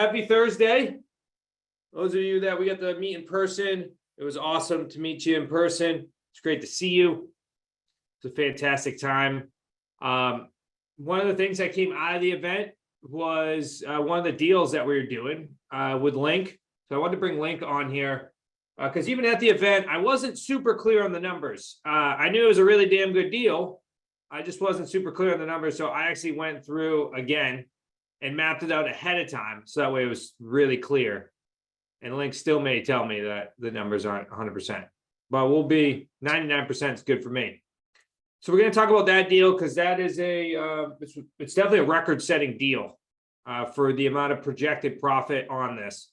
happy Thursday. Those of you that we got to meet in person, it was awesome to meet you in person. It's great to see you. It's a fantastic time. One of the things that came out of the event was one of the deals that we were doing with Link. So I wanted to bring Link on here because even at the event, I wasn't super clear on the numbers. I knew it was a really damn good deal. I just wasn't super clear on the numbers. So I actually went through again and mapped it out ahead of time. So that way it was really clear. And Link still may tell me that the numbers aren't 100%, but we'll be 99% is good for me. So we're going to talk about that deal because that is it's definitely a record-setting deal for the amount of projected profit on this.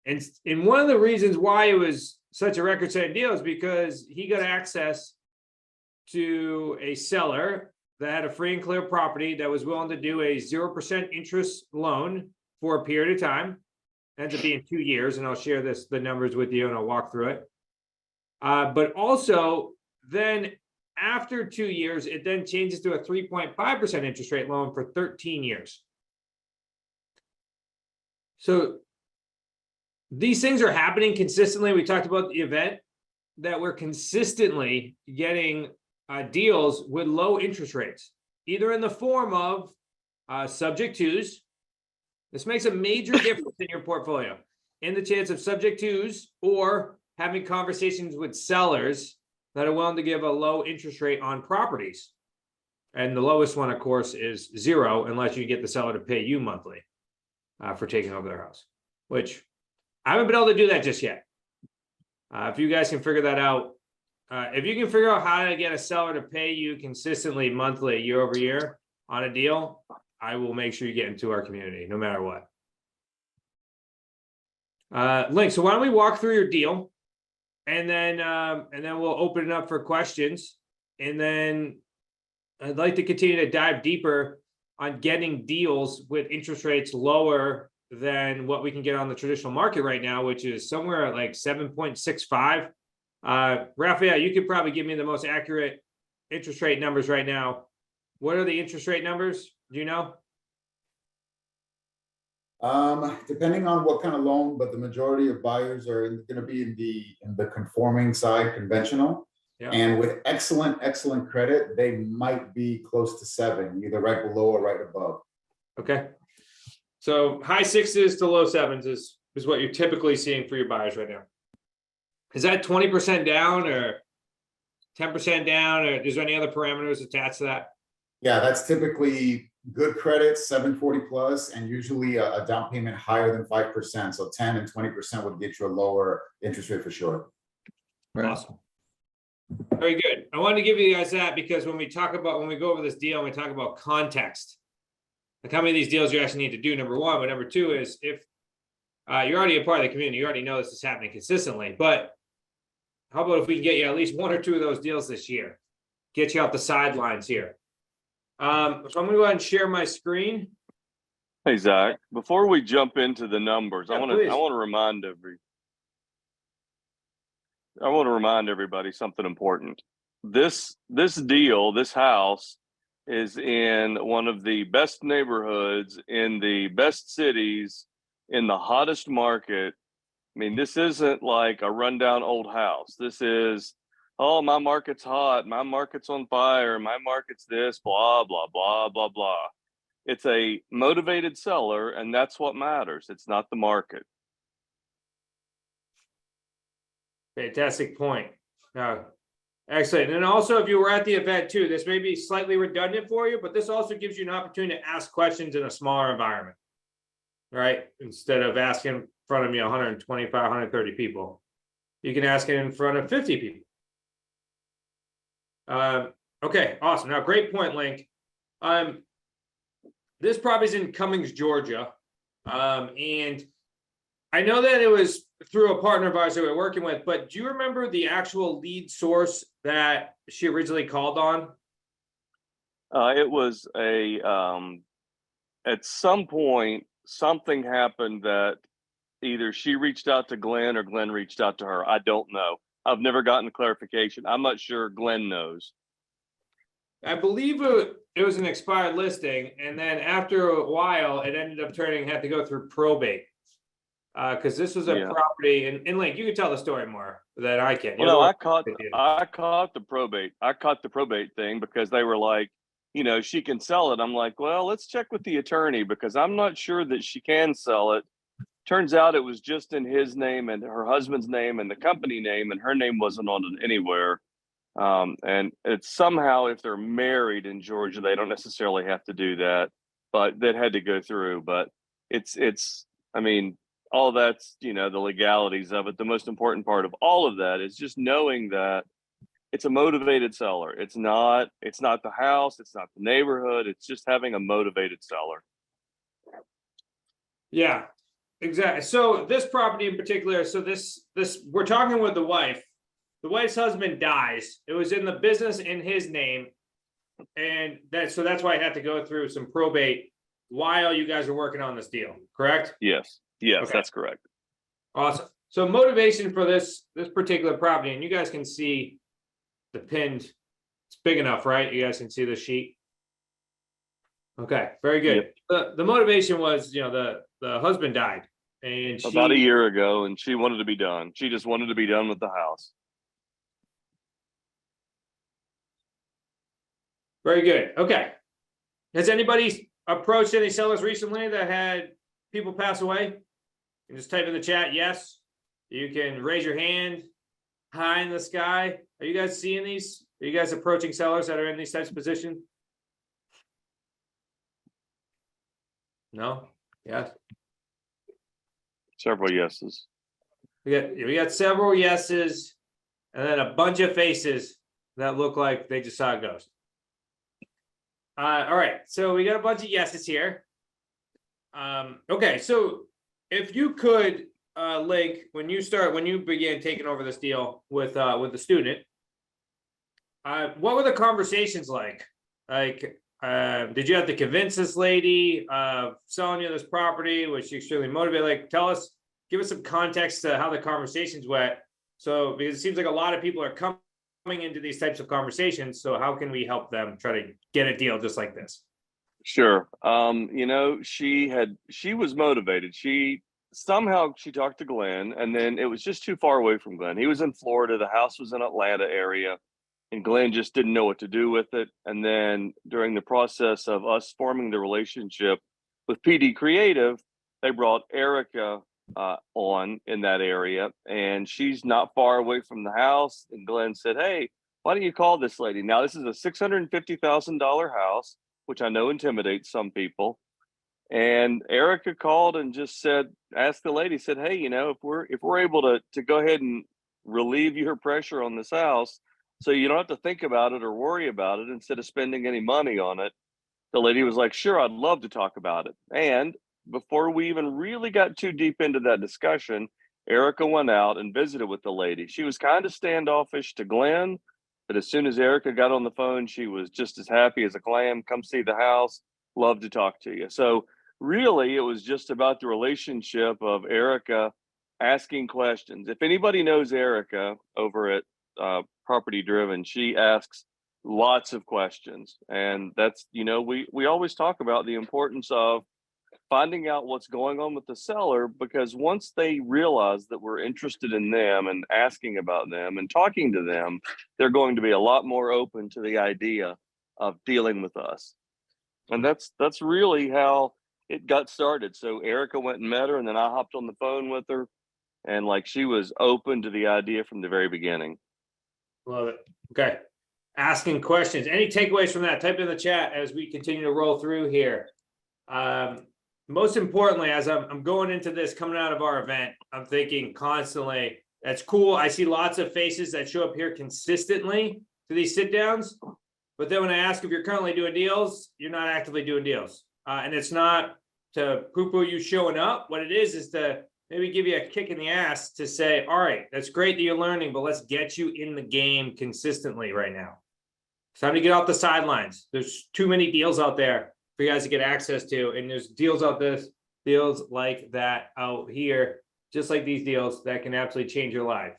And one of the reasons why it was such a record-setting deal is because he got access to a seller that had a free and clear property that was willing to do a 0% interest loan for a period of time. It ends up being 2 years, and I'll share the numbers with you and I'll walk through it. But also then after 2 years, it then changes to a 3.5% interest rate loan for 13 years. So these things are happening consistently. We talked about the event that we're consistently getting deals with low interest rates, either in the form of subject twos. This makes a major difference in your portfolio in the chance of subject twos or having conversations with sellers that are willing to give a low interest rate on properties. And the lowest one, of course, is 0 unless you get the seller to pay you monthly for taking over their house, which I haven't been able to do that just yet. If you guys can figure that out, if you can figure out how to get a seller to pay you consistently monthly, year over year on a deal, I will make sure you get into our community no matter what. Link, so why don't we walk through your deal? And then we'll open it up for questions. And then I'd like to continue to dive deeper on getting deals with interest rates lower than what we can get on the traditional market right now, which is somewhere at like 7.65. Raphael, you could probably give me the most accurate interest rate numbers right now. What are the interest rate numbers? Do you know? Depending on what kind of loan, but the majority of buyers are going to be in the conforming side, conventional. Yeah. And with excellent credit, they might be close to 7, either right below or right above. Okay. So high 6s to low 7s is what you're typically seeing for your buyers right now. Is that 20% down or 10% down, or is there any other parameters attached to that? Yeah, that's typically good credit, 740 plus, and usually a down payment higher than 5%. So 10 and 20% would get you a lower interest rate for sure. Awesome. Very good. I wanted to give you guys that because when we go over this deal and we talk about context, like how many of these deals you actually need to do, number one, but number two is if you're already a part of the community, you already know this is happening consistently, but how about if we can get you at least 1 or 2 of those deals this year, get you out the sidelines here. So I'm going to go ahead and share my screen. Hey, Zach, before we jump into the numbers, yeah, I want to remind everybody something important. This deal, this house is in one of the best neighborhoods in the best cities in the hottest market. I mean, this isn't like a rundown old house. This is, oh, my market's hot, my market's on fire, my market's this, blah, blah, blah, blah, blah. It's a motivated seller, and that's what matters. It's not the market. Fantastic point. Excellent. And also, if you were at the event too, this may be slightly redundant for you, but this also gives you an opportunity to ask questions in a smaller environment, right? Instead of asking in front of 125, 130 people, you can ask it in front of 50 people. Okay, awesome. Now, great point, Link. This property is in Cummings, Georgia. And I know that it was through a partner of ours that we're working with, but do you remember the actual lead source that she originally called on? It was at some point, something happened that either she reached out to Glenn or Glenn reached out to her. I don't know. I've never gotten clarification. I'm not sure Glenn knows. I believe it was an expired listing, and then after a while, it ended up had to go through probate. Because this was a Yeah. property, and Link, you can tell the story more than I can. Well, no, I caught the probate. I caught the probate thing because they were like, she can sell it. I'm like, well, let's check with the attorney because I'm not sure that she can sell it. Turns out it was just in his name and her husband's name and the company name, and her name wasn't on it anywhere. And it's somehow, if they're married in Georgia, they don't necessarily have to do that, but that had to go through. But I mean, all that's, the legalities of it. The most important part of all of that is just knowing that it's a motivated seller. It's not the house, it's not the neighborhood. It's just having a motivated seller. Yeah, exactly. So this property in particular, so this we're talking with the wife. The wife's husband dies. It was in the business in his name, and that's why I had to go through some probate while you guys are working on this deal. Correct? Yes, Okay. That's correct. Awesome. So motivation for this particular property, and you guys can see the pinned. It's big enough, right? You guys can see the sheet. Okay, very good. Yep. The motivation was, the husband died, and About a year ago, and she wanted to be done. She just wanted to be done with the house. Very good. Okay. Has anybody approached any sellers recently that had people pass away? You can just type in the chat, yes. You can raise your hand, high in the sky. Are you guys seeing these? Are you guys approaching sellers that are in these types of positions? No? Yes. Several yeses. We got several yeses, and then a bunch of faces that look like they just saw a ghost. All right, so we got a bunch of yeses here. Okay, so if you could, Link, when you began taking over this deal with the student, what were the conversations like? Like, did you have to convince this lady of selling you this property? Was she extremely motivated? Like, give us some context to how the conversations went. So, because it seems like a lot of people are coming into these types of conversations. So how can we help them try to get a deal just like this? Sure. She was motivated. She talked to Glenn, and then it was just too far away from Glenn. He was in Florida, the house was in Atlanta area, and Glenn just didn't know what to do with it. And then during the process of us forming the relationship with PD Creative, they brought Erica on in that area, and she's not far away from the house. And Glenn said, "Hey, why don't you call this lady?" Now, this is a $650,000 house, which I know intimidates some people. And Erica called and just asked the lady, said, "Hey, if we're able to go ahead and relieve your pressure on this house, so you don't have to think about it or worry about it instead of spending any money on it." The lady was like, "Sure, I'd love to talk about it." And before we even really got too deep into that discussion, Erica went out and visited with the lady. She was kind of standoffish to Glenn, but as soon as Erica got on the phone, she was just as happy as a clam. "Come see the house. Love to talk to you." So really, it was just about the relationship of Erica asking questions. If anybody knows Erica over at Property Driven, she asks lots of questions. And that's, we always talk about the importance of finding out what's going on with the seller, because once they realize that we're interested in them and asking about them and talking to them, they're going to be a lot more open to the idea of dealing with us. And that's really how it got started. So Erica went and met her, and then I hopped on the phone with her, and she was open to the idea from the very beginning. Love it. Okay. Asking questions. Any takeaways from that? Type in the chat as we continue to roll through here. Most importantly, as I'm going into this, coming out of our event, I'm thinking constantly, that's cool. I see lots of faces that show up here consistently to these sit downs. But then when I ask if you're currently doing deals, you're not actively doing deals. And it's not to poo-poo you showing up. What it is to maybe give you a kick in the ass to say, all right, that's great that you're learning, but let's get you in the game consistently right now. It's time to get off the sidelines. There's too many deals out there for you guys to get access to. And there's deals like that out here, just like these deals that can absolutely change your life.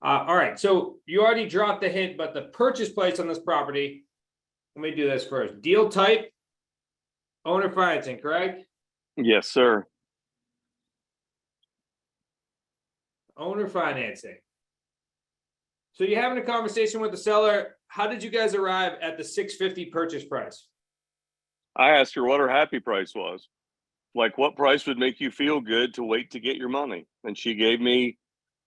All right, so you already dropped the hint, but the purchase price on this property, let me do this first. Deal type, owner financing, correct? Yes, sir. owner financing. So you're having a conversation with the seller. How did you guys arrive at the 650 purchase price? I asked her what her happy price was. Like, what price would make you feel good to wait to get your money? And she gave me,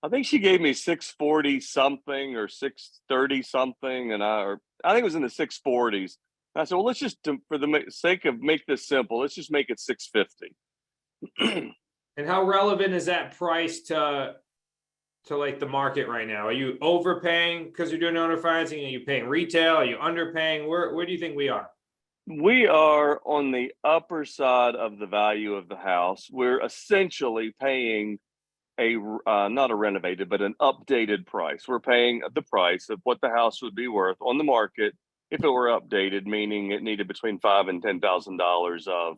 I think she gave me 640 something or 630 something. And I think it was in the 640s. I said, well, let's just, for the sake of make this simple, let's just make it 650. And how relevant is that price to like the market right now? Are you overpaying because you're doing owner financing? Are you paying retail? Are you underpaying? Where do you think we are? We are on the upper side of the value of the house. We're essentially paying a not a renovated, but an updated price. We're paying the price of what the house would be worth on the market if it were updated, meaning it needed between $5,000 and $10,000 of,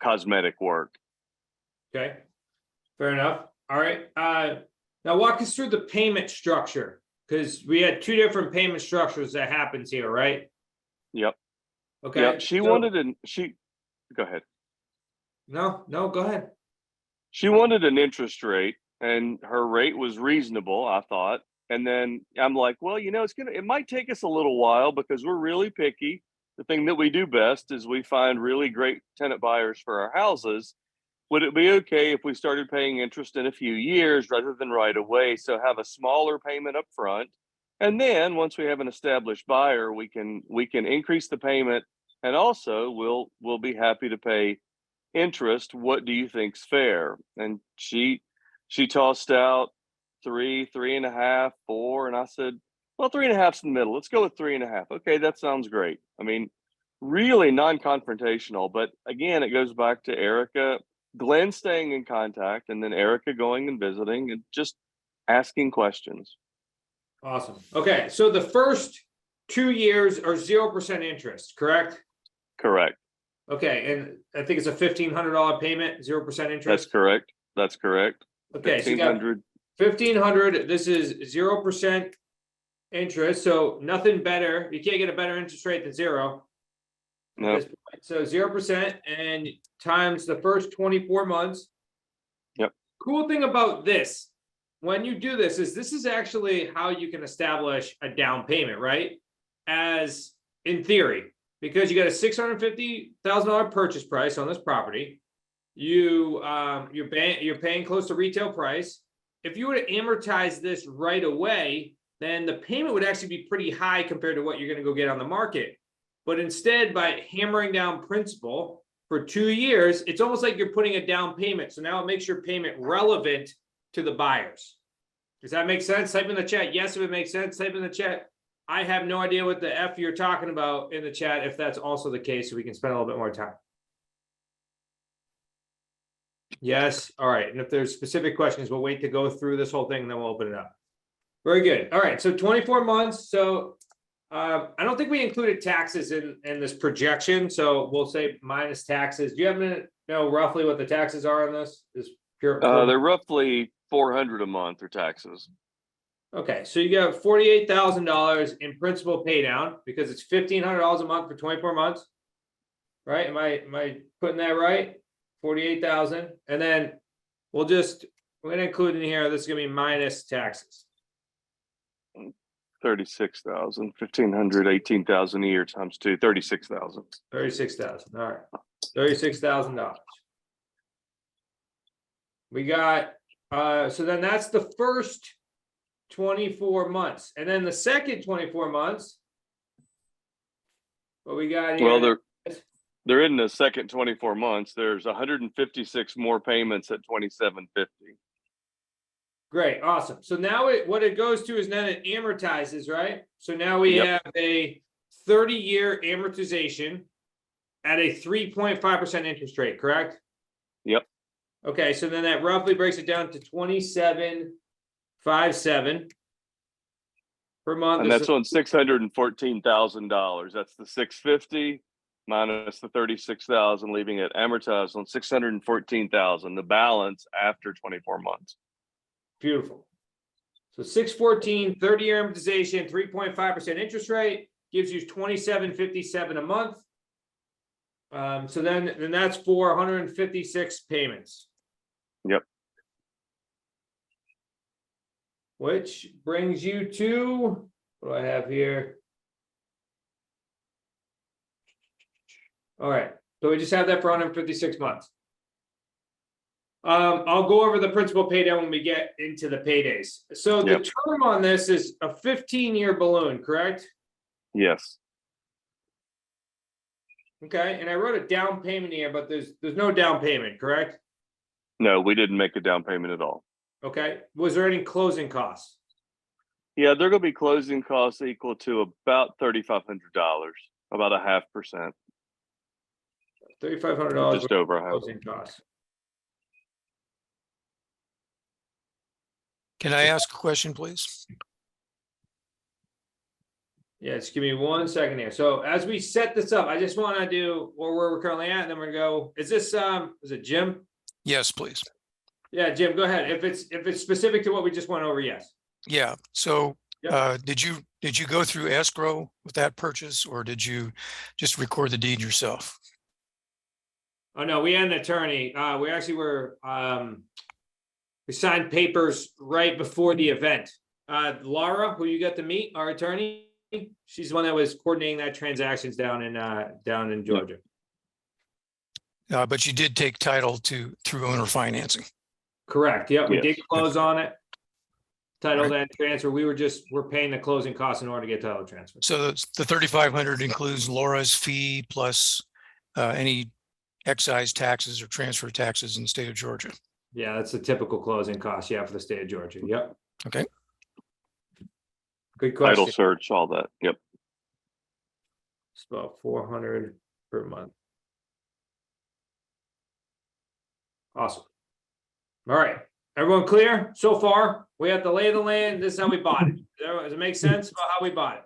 cosmetic work. Okay, fair enough. All right. Now walk us through the payment structure, because we had two different payment structures that happens here, right? Yep. Okay. Yep. Go ahead. No, go ahead. She wanted an interest rate, and her rate was reasonable, I thought. And then I'm like, well, it might take us a little while because we're really picky. The thing that we do best is we find really great tenant buyers for our houses. Would it be okay if we started paying interest in a few years rather than right away? So have a smaller payment up front. And then once we have an established buyer, we can increase the payment, and also we'll be happy to pay interest. What do you think's fair? And she tossed out 3.5, 4, and I said, well, 3.5's in the middle. Let's go with 3.5. Okay, that sounds great. I mean, really non-confrontational, but again, it goes back to Erica, Glenn staying in contact, and then Erica going and visiting and just asking questions. Awesome. Okay, so the first 2 years are 0% interest, correct? Correct. Okay, and I think it's a $1,500 payment, 0% interest. That's correct. Okay, so you got 1,500. This is 0% interest, so nothing better. You can't get a better interest rate than zero. No. So 0% and times the first 24 months. Yep. Cool thing about this, when you do this is actually how you can establish a down payment, right? As in theory, because you got a $650,000 purchase price on this property. You're paying close to retail price. If you were to amortize this right away, then the payment would actually be pretty high compared to what you're going to go get on the market. But instead, by hammering down principal for 2 years, it's almost like you're putting a down payment. So now it makes your payment relevant to the buyers. Does that make sense? Type in the chat yes if it makes sense. Type in the chat I have no idea what the F you're talking about in the chat, if that's also the case, so we can spend a little bit more time. Yes. All right. And if there's specific questions, we'll wait to go through this whole thing and then we'll open it up. Very good. All right. So 24 months. So I don't think we included taxes in this projection. So we'll say minus taxes. Do you happen to know roughly what the taxes are on this? They're roughly $400 a month or taxes. Okay. So you got $48,000 in principal pay down because it's $1,500 a month for 24 months. Right. Am I putting that right? 48,000. And then we're going to include in here, this is going to be minus taxes. 36,000, 1,500, 18,000 a year times 2, 36,000. 36,000. All right. $36,000. We got, so then that's the first 24 months. And then the second 24 months, what we got here. Well, they're in the second 24 months. There's 156 more payments at $2,750. Great, awesome. So now what it goes to is then it amortizes, right? So now we have a 30-year amortization at a 3.5% interest rate, correct? Yep. Okay, so then that roughly breaks it down to $2,757 per month. And that's on $614,000. That's the 650 minus the 36,000, leaving it amortized on 614,000. The balance after 24 months. Beautiful. So 614, 30-year amortization, 3.5% interest rate gives you $2,757 a month. So then that's for 156 payments. Yep. which brings you to, what do I have here? All right, so we just have that for 156 months. I'll go over the principal pay down when we get into the paydays. So the Yep. term on this is a 15-year balloon, correct? Yes. Okay, and I wrote a down payment here, but there's no down payment, correct? No, we didn't make a down payment at all. Okay, was there any closing costs? Yeah, they're going to be closing costs equal to about $3,500, about 0.5%, $3,500 just over a half. closing costs. Can I ask a question, please? Yeah, just give me 1 second here. So as we set this up, I just want to do where we're currently at, and then we're gonna go. Is this is it Jim? Yes, please. Yeah, Jim, go ahead. If it's specific to what we just went over, yes. Yeah, so Yep. did you go through escrow with that purchase, or did you just record the deed yourself? Oh no, we had an attorney. We actually were we signed papers right before the event. Laura, who you got to meet, our attorney, she's the one that was coordinating that transactions down in Georgia. But you did take title through owner financing. Correct. Yep, we Yes. did close on it. Title then transfer. We're paying the closing costs in order to get title transfer. So the 3,500 includes Laura's fee plus any excise taxes or transfer taxes in the state of Georgia. Yeah, that's the typical closing cost. Yeah, for the state of Georgia. Yep. Okay. Good question. Title search, all that. Yep. It's about 400 per month. Awesome. All right. Everyone clear so far? We have the lay of the land. This is how we bought it. Does it make sense about how we bought it?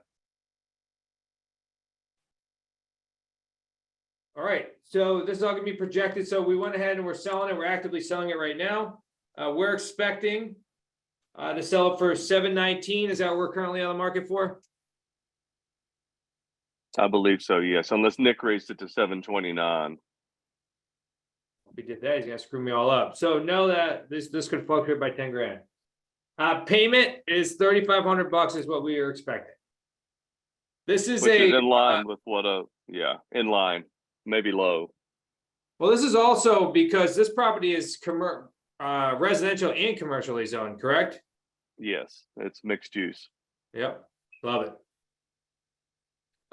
All right. So this is all gonna be projected. So we went ahead and we're selling it. We're actively selling it right now. We're expecting to sell it for $719. Is that what we're currently on the market for? I believe so, yes, unless Nick raised it to 729. We did that. He's gonna screw me all up. So know that this could fluctuate by 10 grand. Payment is $3,500 is what we are expecting. This is Which is in line with what in line, maybe low. well, this is also because this property is residential and commercially zoned, correct? Yes, it's mixed use. Yep, love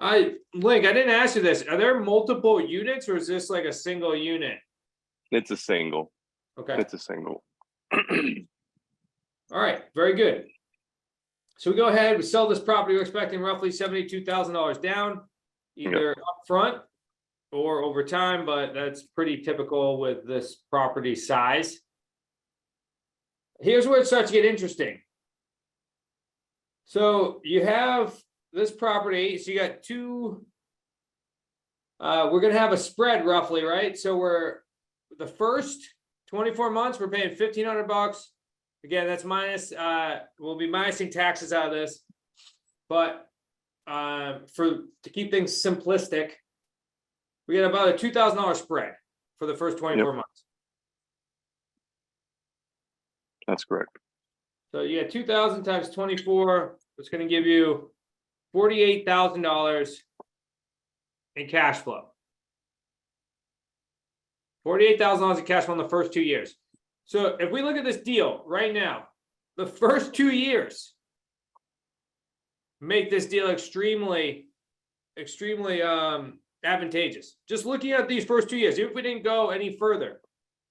it. Link, I didn't ask you this. Are there multiple units or is this like a single unit? It's a single. Okay. It's a single. All right, very good. So we go ahead, we sell this property, we're expecting roughly $72,000 down, either upfront or over time, but that's pretty typical with this property size. Here's where it starts to get interesting. So you have this property, so you got two, we're gonna have a spread roughly, right? So the first 24 months, we're paying $1,500. Again, that's minus, we'll be minusing taxes out of this. But to keep things simplistic, we get about a $2,000 spread for the first 24 months. That's correct. So you get 2,000 times 24, it's gonna give you $48,000 in cash flow. $48,000 in cash flow in the first 2 years. So if we look at this deal right now, the first 2 years make this deal extremely advantageous. Just looking at these first 2 years, if we didn't go any further,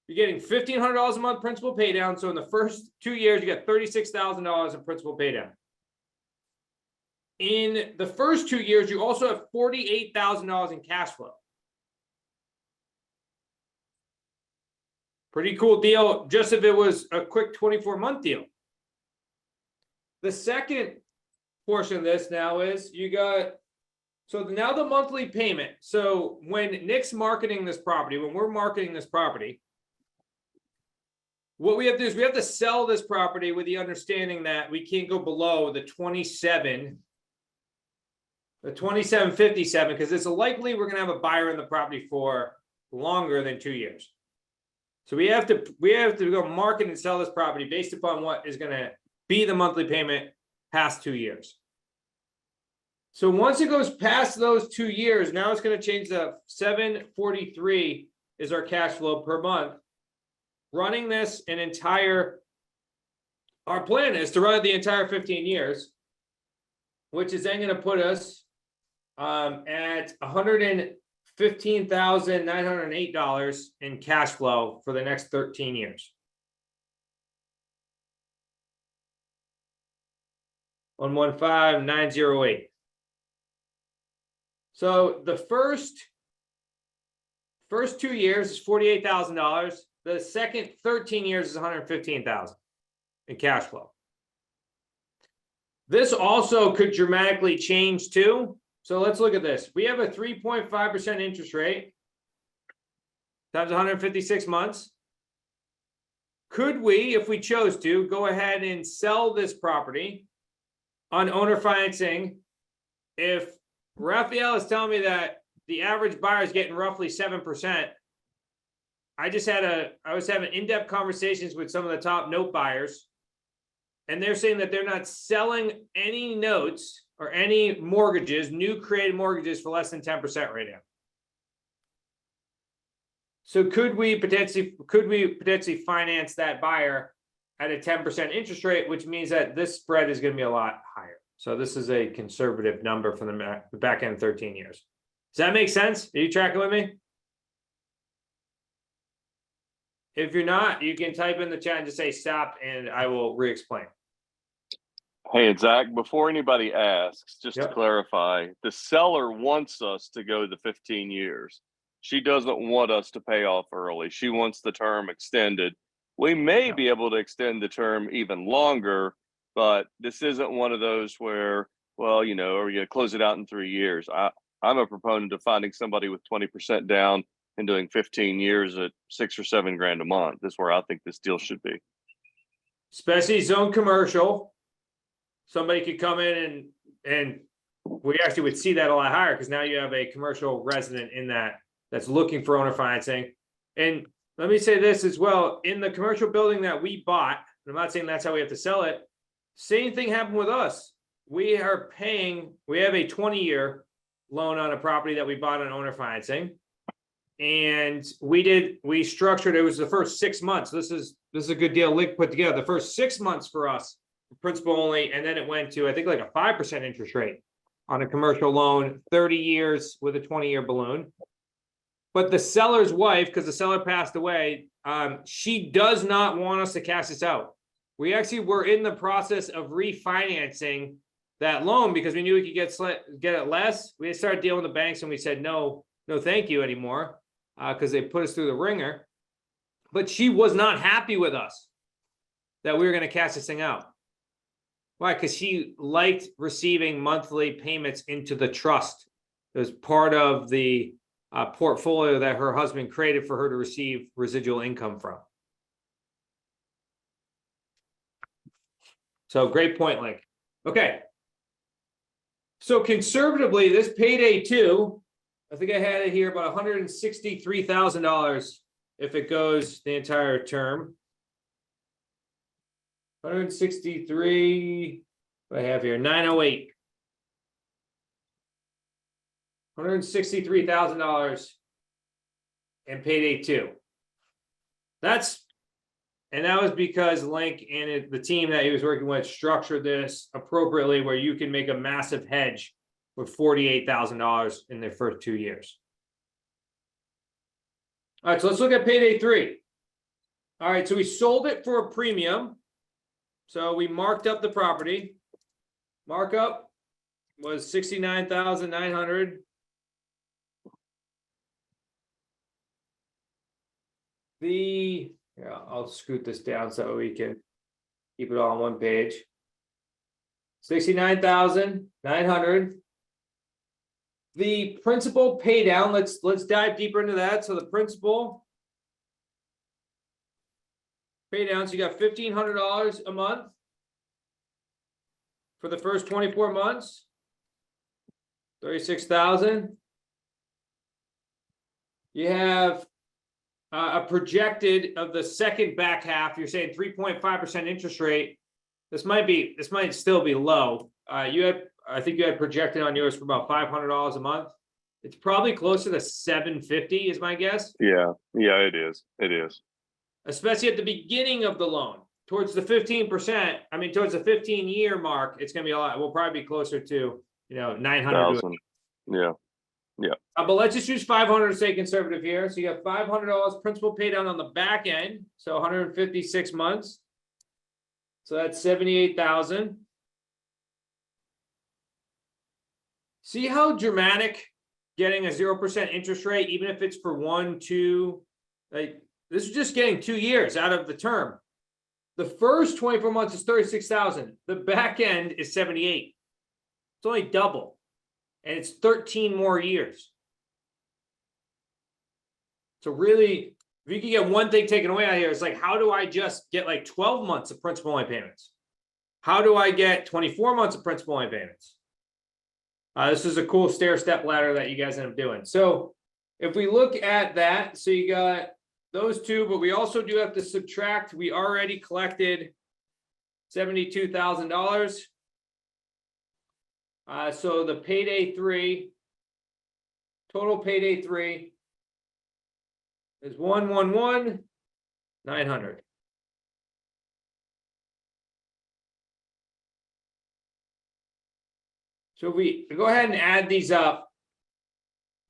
you're getting $1,500 a month principal pay down. So in the first 2 years, you get $36,000 in principal pay down. In the first 2 years, you also have $48,000 in cash flow. Pretty cool deal, just if it was a quick 24-month deal. The second portion of this now is so now the monthly payment. So when Nick's marketing this property, when we're marketing this property, what we have to do is we have to sell this property with the understanding that we can't go below the 2757, because it's likely we're going to have a buyer in the property for longer than 2 years. So we have to go market and sell this property based upon what is going to be the monthly payment past 2 years. So once it goes past those 2 years, now it's going to change to 743 is our cash flow per month. Running this an entire, our plan is to run it the entire 15 years, which is then going to put us at $115,908 in cash flow for the next 13 years. 115,908. So the first 2 years is $48,000. The second 13 years is $115,000 in cash flow. This also could dramatically change too. So let's look at this. We have a 3.5% interest rate times 156 months. Could we, if we chose to, go ahead and sell this property on owner financing? If Raphael is telling me that the average buyer is getting roughly 7%, I was having in-depth conversations with some of the top note buyers, and they're saying that they're not selling any notes or any mortgages, new created mortgages, for less than 10% right now. So could we potentially finance that buyer at a 10% interest rate, which means that this spread is going to be a lot higher. So this is a conservative number for the back end 13 years. Does that make sense? Are you tracking with me? If you're not, you can type in the chat and just say stop, and I will re-explain. Hey, Zach, before anybody asks, just Yep. to clarify, the seller wants us to go the 15 years. She doesn't want us to pay off early. She wants the term extended. We may be able to extend the term even longer, but this isn't one of those where, well, you know, are we going to close it out in 3 years? I'm a proponent of finding somebody with 20% down and doing 15 years at $6 or $7 grand a month. That's where I think this deal should be. Especially zone commercial. Somebody could come in and we actually would see that a lot higher, because now you have a commercial resident in that's looking for owner financing. And let me say this as well, in the commercial building that we bought, I'm not saying that's how we have to sell it, same thing happened with us. We have a 20-year loan on a property that we bought on owner financing. And we structured, it was the first 6 months. This is a good deal Lick put together. The first 6 months for us, principal only, and then it went to, I think, like a 5% interest rate on a commercial loan, 30 years with a 20-year balloon. But the seller's wife, because the seller passed away, she does not want us to cash this out. We actually were in the process of refinancing that loan because we knew we could get it less. We started dealing with the banks and we said, no, thank you anymore, because they put us through the ringer. But she was not happy with us that we were going to cash this thing out. Why? Because she liked receiving monthly payments into the trust. It was part of the portfolio that her husband created for her to receive residual income from. So great point, Link. Okay. So conservatively, this payday 2, I think I had it here about $163,000 if it goes the entire term. 163, what I have here, 908. $163,000 in payday 2. And that was because Link and the team that he was working with structured this appropriately, where you can make a massive hedge with $48,000 in the first 2 years. All right, so let's look at payday 3. All right, so we sold it for a premium. So we marked up the property. Markup was $69,900. Yeah, I'll scoot this down so we can keep it all on one page. $69,900. The principal pay down, let's dive deeper into that. So the principal pay down, so you got $1,500 a month for the first 24 months. 36,000. You have a projected of the second back half, you're saying 3.5% interest rate. this might still be low. I think you had projected on yours for about $500 a month. It's probably closer to $750 is my guess. Yeah, it is. It is. Especially at the beginning of the loan. Towards the 15%, I mean, towards the 15-year mark, it's going to be a lot. We'll probably be closer to, 900. Yeah. But let's just use 500 to stay conservative here. So you got $500 principal pay down on the back end. So 156 months. So that's 78,000. See how dramatic getting a 0% interest rate, even if it's for 1, 2, like this is just getting 2 years out of the term. The first 24 months is 36,000. The back end is 78. It's only double. And it's 13 more years. So really, if you can get one thing taken away out here, it's like, how do I just get like 12 months of principal only payments? How do I get 24 months of principal only payments? This is a cool stair step ladder that you guys end up doing. So if we look at that, so you got those two, but we also do have to subtract. We already collected $72,000. So the payday 3, total payday 3 is 111,900. So if we go ahead and add these up,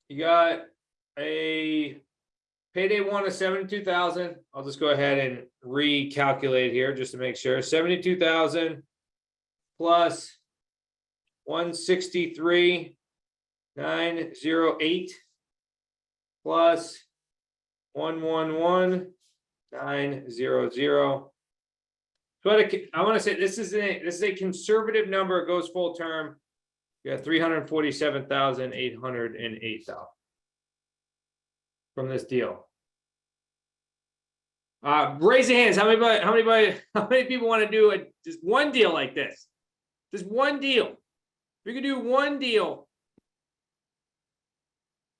you got a payday 1 of 72,000. I'll just go ahead and recalculate here just to make sure. 72,000 plus 163,908 plus 111,900. So I want to say this is a conservative number. It goes full term. You got 347,808 from this deal. Raise your hands. How many people want to do just one deal like this? Just one deal. If you could do one deal,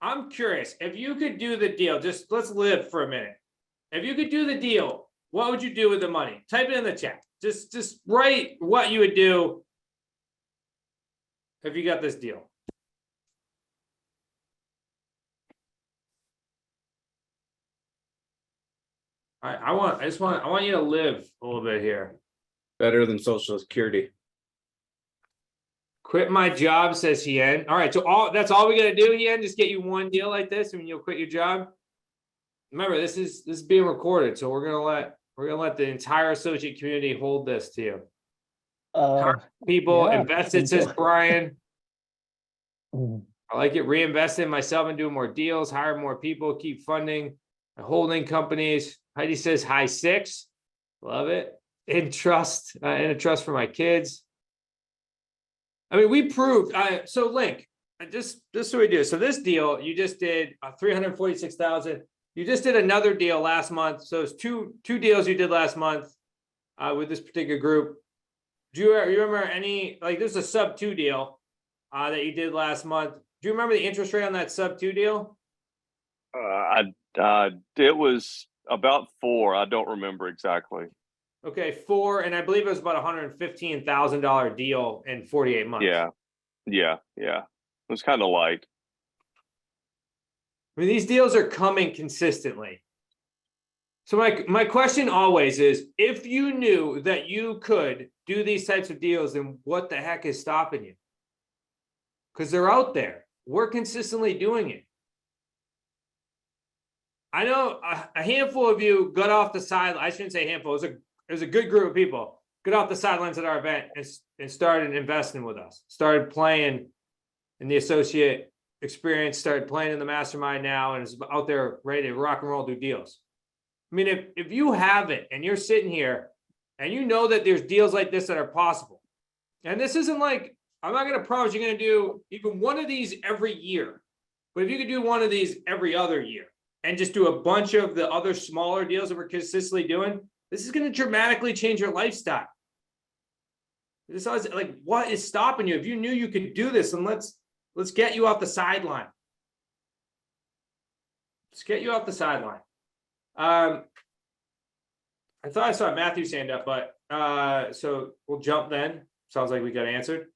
I'm curious. If you could do the deal, just let's live for a minute. If you could do the deal, what would you do with the money? Type it in the chat. Just write what you would do if you got this deal. I want you to live a little bit here. Better than Social Security. Quit my job, says Hien. All right, so that's all we gotta do, Hien. Just get you one deal like this, and you'll quit your job. Remember, this is being recorded, so we're gonna let the entire associate community hold this to you. People yeah, invested, says Brian. Mm. I like it. Reinvest in myself and do more deals, hire more people, keep funding holding companies. Heidi says high 6. Love it. In a trust for my kids. I mean, we proved. So Link, just so we do. So this deal, you just did 346,000. You just did another deal last month. So it's two deals you did last month with this particular group. Do you remember any, like there's a sub 2 deal that you did last month? Do you remember the interest rate on that sub 2 deal? It was about 4. I don't remember exactly. Okay, 4, and I believe it was about $115,000 deal in 48 months. Yeah. It was kind of light. I mean, these deals are coming consistently. So my question always is, if you knew that you could do these types of deals, then what the heck is stopping you? Because they're out there. We're consistently doing it. I know a handful of you got off the side. I shouldn't say handful. It was a good group of people got off the sidelines at our event and started investing with us. Started playing in the associate experience. Started playing in the mastermind now, and is out there ready to rock and roll, do deals. I mean, if you have it and you're sitting here and you know that there's deals like this that are possible, and this isn't like, I'm not going to promise you're going to do even one of these every year, but if you could do one of these every other year and just do a bunch of the other smaller deals that we're consistently doing, this is going to dramatically change your lifestyle. This is like, what is stopping you? If you knew you could do this, then let's get you off the sideline. Let's get you off the sideline. I thought I saw Matthew's hand up, but so we'll jump then. Sounds like we got answered.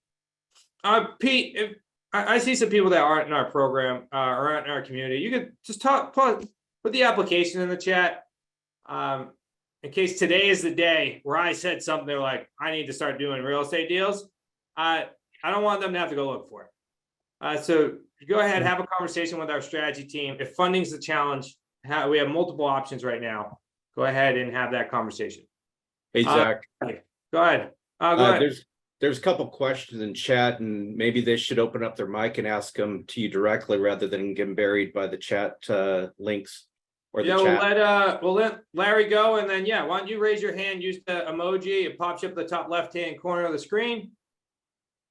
Pete, if I see some people that aren't in our program or aren't in our community, you could just put the application in the chat. In case today is the day where I said something, they're like, I need to start doing real estate deals. I don't want them to have to go look for it. So go ahead, have a conversation with our strategy team. If funding's the challenge, we have multiple options right now. Go ahead and have that conversation. Hey, Zach. Go ahead. Go ahead. There's a couple questions in chat, and maybe they should open up their mic and ask them to you directly rather than get buried by the chat links or the chat. We'll let Larry go, and then why don't you raise your hand, use the emoji, it pops you up the top left-hand corner of the screen,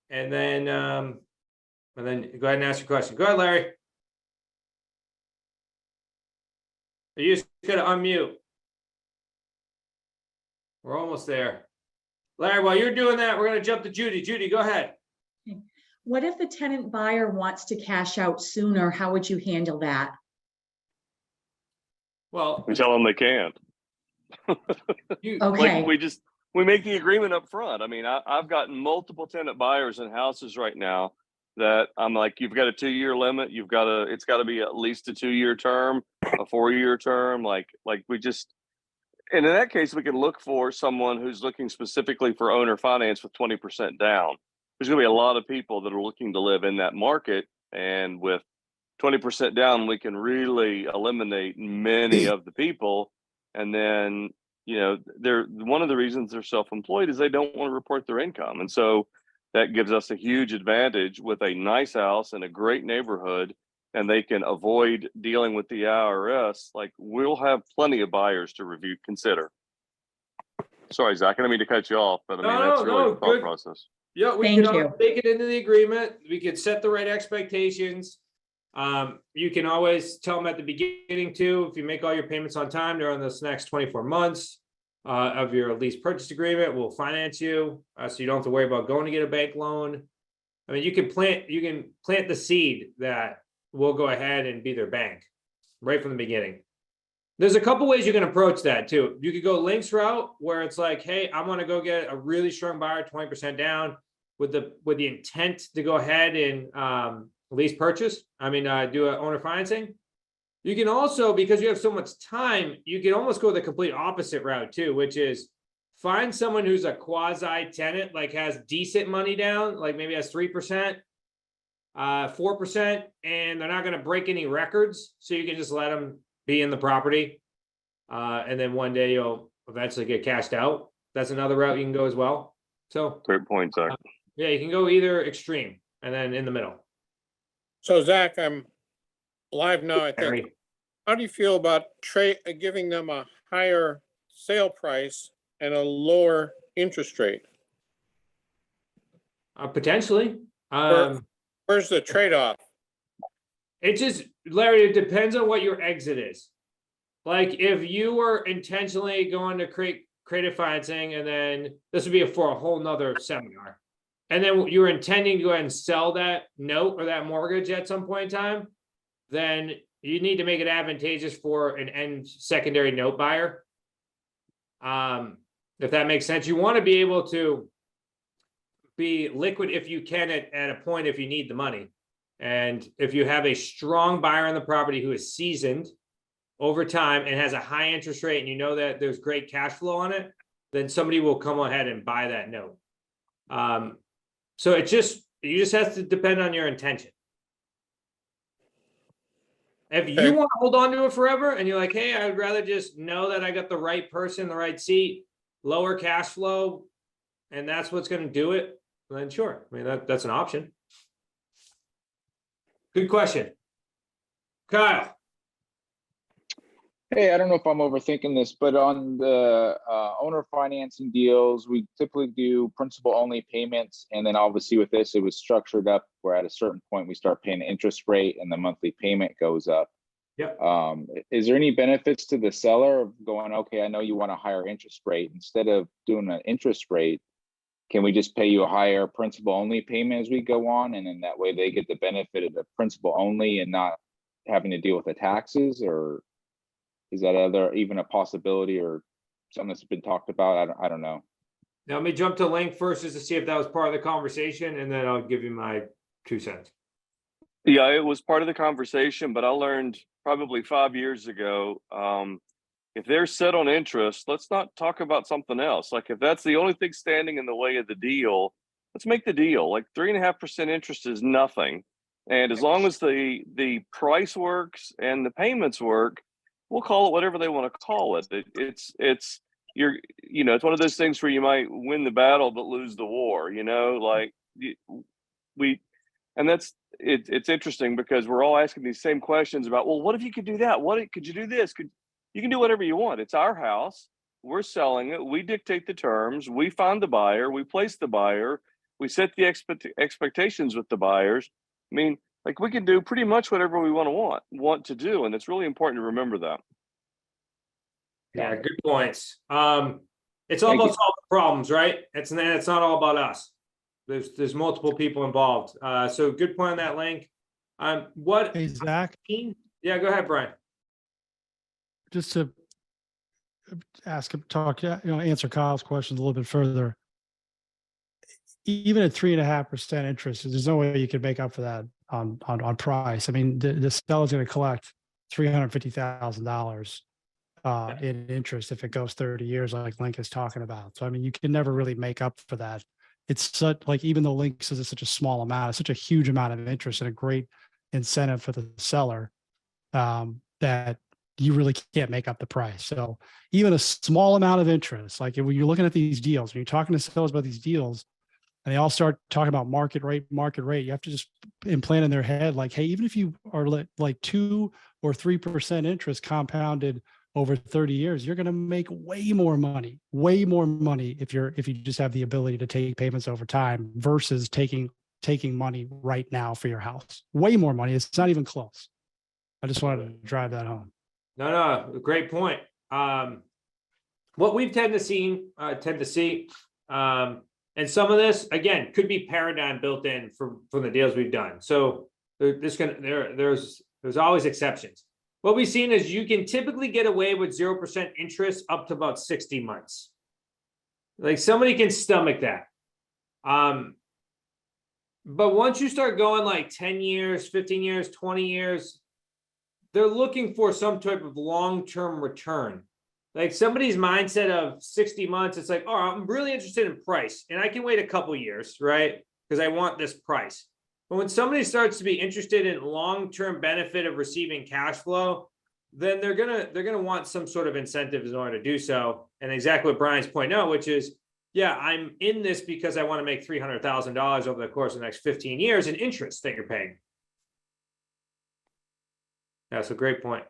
and then go ahead and ask your question. Go ahead, Larry. You just gotta unmute. We're almost there. Larry, while you're doing that, we're going to jump to Judy. Judy, go ahead. What if the tenant buyer wants to cash out sooner? How would you handle that? Well, We tell them they can't. Okay. Like we make the agreement up front. I mean, I've gotten multiple tenant buyers in houses right now that I'm like, you've got a 2-year limit. It's got to be at least a 2-year term, a 4-year term. And in that case, we can look for someone who's looking specifically for owner finance with 20% down. There's going to be a lot of people that are looking to live in that market. And with 20% down, we can really eliminate many of the people. And then, one of the reasons they're self-employed is they don't want to report their income. And so that gives us a huge advantage with a nice house in a great neighborhood. And they can avoid dealing with the IRS. Like, we'll have plenty of buyers to consider. Sorry, Zach, I didn't mean to cut you off, but that's really the thought process. Yeah, we can make it into the agreement. We could set the right expectations. You can always tell them at the beginning too, if you make all your payments on time during this next 24 months of your lease purchase agreement, we'll finance you, so you don't have to worry about going to get a bank loan. I mean, you can plant the seed that we'll go ahead and be their bank right from the beginning. There's a couple ways you can approach that too. You could go Link's route, where it's like, hey, I want to go get a really strong buyer, 20% down, with the intent to go ahead and lease purchase. Do an owner financing. You can also, because you have so much time, you can almost go the complete opposite route too, which is find someone who's a quasi tenant, like has decent money down, like maybe has 3%. 4%, and they're not going to break any records, so you can just let them be in the property, and then one day you'll eventually get cashed out. That's another route you can go as well. So great point, Zach. You can go either extreme and then in the middle. So Zach, I'm live now, I think. How do you feel about giving them a higher sale price and a lower interest rate? Potentially. Where's the trade-off? It just, Larry, it depends on what your exit is. Like, if you were intentionally going to create creative financing, and then this would be for a whole nother seminar, and then you were intending to go ahead and sell that note or that mortgage at some point in time, then you need to make it advantageous for an end secondary note buyer. If that makes sense, you want to be able to be liquid if you can at a point if you need the money. And if you have a strong buyer on the property who is seasoned over time and has a high interest rate, and you know that there's great cash flow on it, then somebody will come ahead and buy that note. So you just have to depend on your intention. If you want to hold on to it forever and you're like, hey, I would rather just know that I got the right person, the right seat, lower cash flow, and that's what's going to do it, then sure. That's an option. Good question. Kyle. Hey, I don't know if I'm overthinking this, but on the owner financing deals, we typically do principal only payments. And then obviously with this, it was structured up where at a certain point we start paying an interest rate and the monthly payment goes up. Yep. Is there any benefits to the seller of going, okay, I know you want a higher interest rate. Instead of doing an interest rate, can we just pay you a higher principal only payment as we go on? And then that way they get the benefit of the principal only and not having to deal with the taxes? Or is that even a possibility or something that's been talked about? I don't know. Now let me jump to link first just to see if that was part of the conversation, and then I'll give you my 2 cents. Yeah, it was part of the conversation, but I learned probably 5 years ago, if they're set on interest, let's not talk about something else. Like if that's the only thing standing in the way of the deal, let's make the deal. Like 3.5% interest is nothing. And as long as the price works and the payments work, we'll call it whatever they want to call it. It's it's one of those things where you might win the battle but lose the war, like it's interesting because we're all asking these same questions about, well, what if you could do that? What could you do this? You can do whatever you want. It's our house. We're selling it. We dictate the terms. We find the buyer. We place the buyer. We set the expectations with the buyers. I mean, like we can do pretty much whatever we want to do, and it's really important to remember that. Yeah, good points. It's all about solving problems, right? It's not all about us. There's multiple people involved. So good point on that link. What? Hey, Zach. Yeah, go ahead, Brian. Just to answer Kyle's questions a little bit further. Even at 3.5% interest, there's no way you could make up for that on price. I mean, the seller's going to collect $350,000 in interest if it goes 30 years, like Link is talking about. So I mean, you can never really make up for that. It's such like, even though Link says it's such a small amount, it's such a huge amount of interest and a great incentive for the seller that you really can't make up the price. So even a small amount of interest, like when you're looking at these deals, when you're talking to sellers about these deals, and they all start talking about market rate, you have to just implant in their head, like, hey, even if you are like 2 or 3% interest compounded over 30 years, you're going to make way more money if you just have the ability to take payments over time versus taking money right now for your house. Way more money. It's not even close. I just wanted to drive that home. No, great point. What we've tend to see, and some of this again could be paradigm built in from the deals we've done. So there's always exceptions. What we've seen is you can typically get away with 0% interest up to about 60 months. Like somebody can stomach that. But once you start going like 10 years, 15 years, 20 years, they're looking for some type of long-term return. Like somebody's mindset of 60 months, it's like, oh, I'm really interested in price and I can wait a couple years, right? Because I want this price. But when somebody starts to be interested in long-term benefit of receiving cash flow, then they're gonna want some sort of incentive in order to do so. And exactly what Brian's pointing out, which is, yeah, I'm in this because I want to make $300,000 over the course of the next 15 years in interest that you're paying. That's a great point.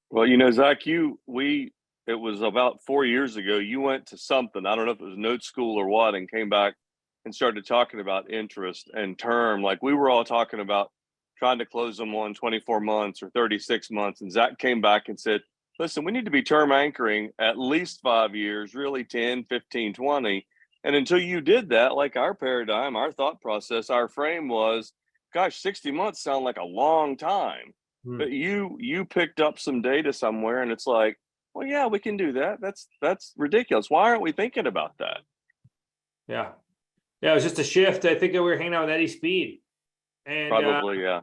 Well, Zach, it was about 4 years ago, you went to something, I don't know if it was Note School or what, and came back and started talking about interest and term. Like we were all talking about trying to close them on 24 months or 36 months. And Zach came back and said, listen, we need to be term anchoring at least 5 years, really 10, 15, 20. And until you did that, like our paradigm, our thought process, our frame was, gosh, 60 months sound like a long time. But you picked up some data somewhere and it's like, well, yeah, we can do that. That's ridiculous. Why aren't we thinking about that? Yeah, it was just a shift. I think that we were hanging out with Eddie Speed, and probably yeah.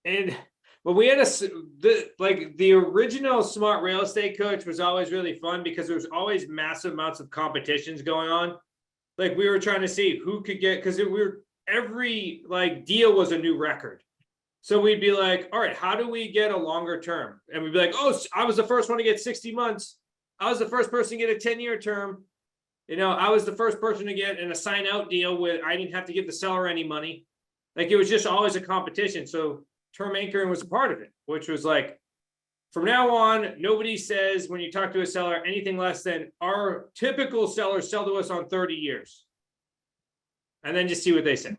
And when we had the original Smart Real Estate Coach was always really fun because there was always massive amounts of competitions going on. Like we were trying to see who could get, because every deal was a new record. So we'd be like, all right, how do we get a longer term? And we'd be like, oh, I was the first one to get 60 months. I was the first person to get a 10-year term. I was the first person to get an assign out deal with, I didn't have to give the seller any money. Like it was just always a competition. So term anchoring was a part of it, which was like, from now on, nobody says when you talk to a seller anything less than our typical sellers sell to us on 30 years. And then just see what they say.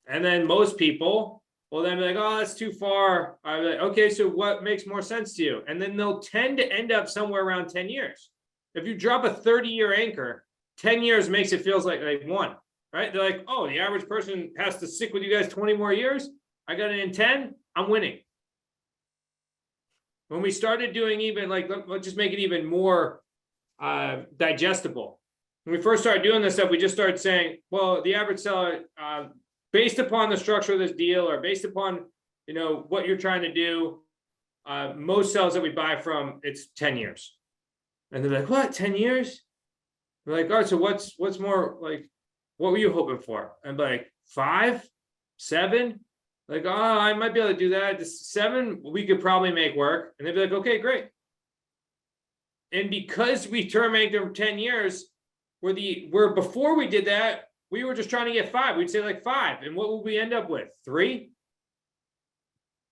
And then most people will then be like, oh, that's too far. I'm like, okay, so what makes more sense to you? And then they'll tend to end up somewhere around 10 years. If you drop a 30-year anchor, 10 years makes it feels like they won, right? They're like, oh, the average person has to stick with you guys 20 more years. I got it in 10, I'm winning. when we started doing even like, let's just make it even more digestible. When we first started doing this stuff, we just started saying, well, the average seller, based upon the structure of this deal or based upon, you know, what you're trying to do, most sales that we buy from, it's 10 years. And they're like, what, 10 years? We're like, all right, so what's more, like, what were you hoping for? And like 5, 7, like, oh, I might be able to do that. The 7, we could probably make work. And they'd be like, okay, great. And because we terminate them 10 years, where before we did that, we were just trying to get 5. We'd say like 5. And what would we end up with? 3?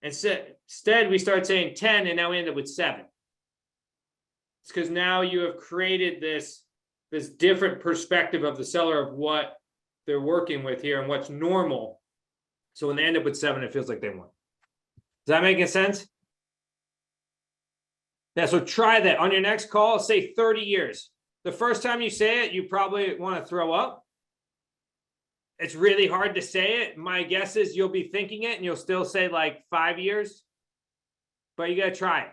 Instead, we started saying 10, and now we end up with 7. It's because now you have created this different perspective of the seller of what they're working with here and what's normal. So when they end up with 7, it feels like they won. Does that make sense? Yeah, so try that. On your next call, say 30 years. The first time you say it, you probably want to throw up. It's really hard to say it. My guess is you'll be thinking it and you'll still say like 5 years, but you got to try it.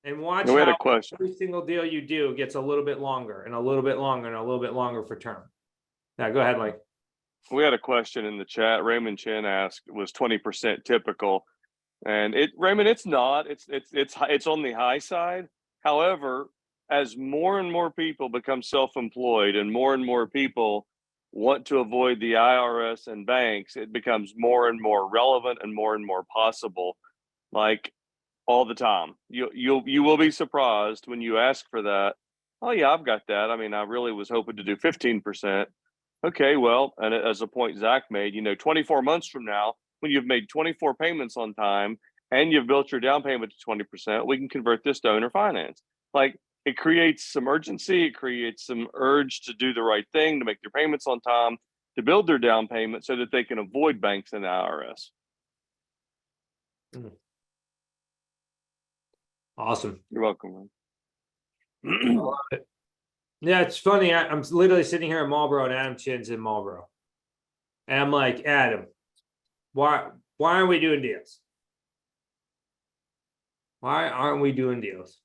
And watch We had a how question. every single deal you do gets a little bit longer and a little bit longer and a little bit longer for term. Now, go ahead, Mike. We had a question in the chat. Raymond Chen asked, was 20% typical? And Raymond, it's not. It's on the high side. However, as more and more people become self-employed and more people want to avoid the IRS and banks, it becomes more and more relevant and more possible. Like all the time, you will be surprised when you ask for that. Oh yeah, I've got that. I mean, I really was hoping to do 15%. Okay, well, and as a point Zach made, 24 months from now, when you've made 24 payments on time and you've built your down payment to 20%, we can convert this to owner finance. Like, it creates some urgency, it creates some urge to do the right thing, to make their payments on time, to build their down payment so that they can avoid banks and the IRS. Awesome. You're welcome, Love it. Yeah, it's funny. I'm literally sitting here in Marlboro and Adam Chin's in Marlboro. And I'm like, Adam, why aren't we doing deals? Why aren't we doing deals?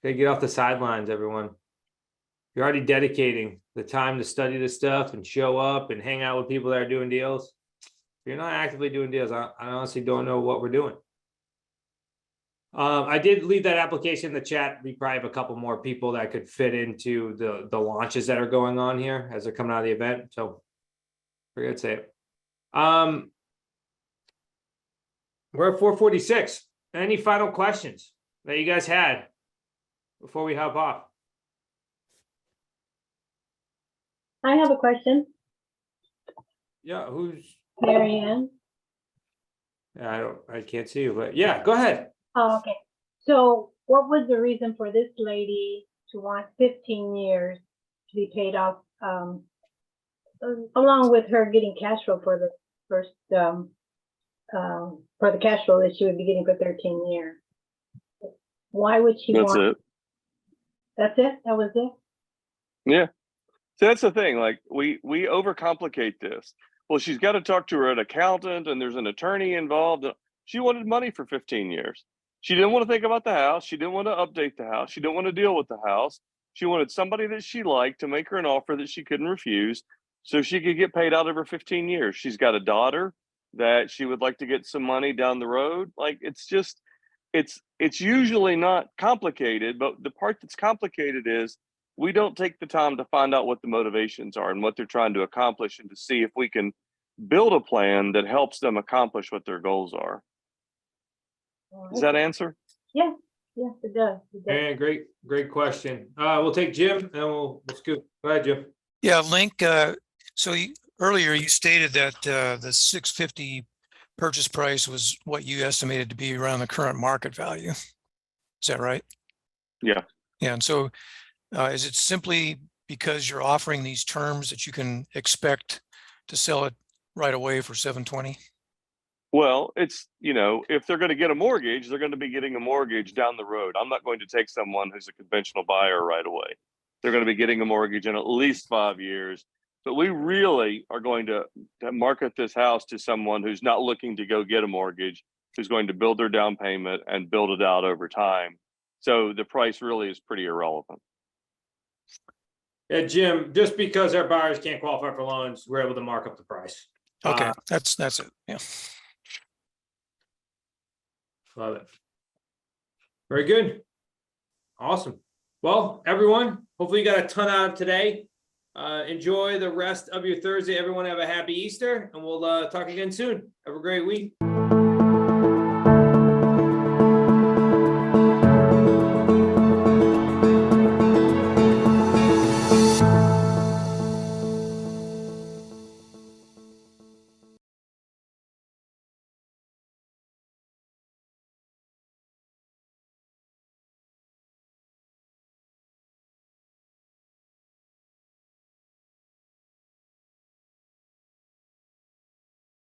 Okay, get off the sidelines, everyone. You're already dedicating the time to study this stuff and show up and hang out with people that are doing deals. If you're not actively doing deals, I honestly don't know what we're doing. I did leave that application in the chat. We probably have a couple more people that could fit into the launches that are going on here as they're coming out of the event. So forget to say it. We're at 4:46. Any final questions that you guys had before we hop off? I have a question. Yeah, who's? Mary Ann. I can't see you, but yeah, go ahead. Oh, okay. So what was the reason for this lady to want 15 years to be paid off, along with her getting cash flow for the first, for the cash flow that she would be getting for 13 years? Why would she That's want? it. That's it? That was it? Yeah. So that's the thing. Like, we overcomplicate this. Well, she's got to talk to an accountant and there's an attorney involved. She wanted money for 15 years. She didn't want to think about the house. She didn't want to update the house. She didn't want to deal with the house. She wanted somebody that she liked to make her an offer that she couldn't refuse so she could get paid out over 15 years. She's got a daughter that she would like to get some money down the road. Like, it's just, it's usually not complicated, but the part that's complicated is we don't take the time to find out what the motivations are and what they're trying to accomplish and to see if we can build a plan that helps them accomplish what their goals are. Does that answer? Yeah, yes, it does. It does. And great question. We'll take Jim and we'll scoop. Go ahead, Jim. Yeah, Link, earlier you stated that the 650 purchase price was what you estimated to be around the current market value. Is that right? Yeah. Yeah, and so is it simply because you're offering these terms that you can expect to sell it right away for 720? Well, it's, if they're going to get a mortgage, they're going to be getting a mortgage down the road. I'm not going to take someone who's a conventional buyer right away. They're going to be getting a mortgage in at least 5 years. But we really are going to market this house to someone who's not looking to go get a mortgage. who's going to build their down payment and build it out over time. So the price really is pretty irrelevant. Yeah, Jim, just because our buyers can't qualify for loans, we're able to mark up the price. Okay, that's it. Yeah. Love it. Very good. Awesome. Well, everyone, hopefully you got a ton out of today. Enjoy the rest of your Thursday. Everyone have a happy Easter, and we'll talk again soon. Have a great week.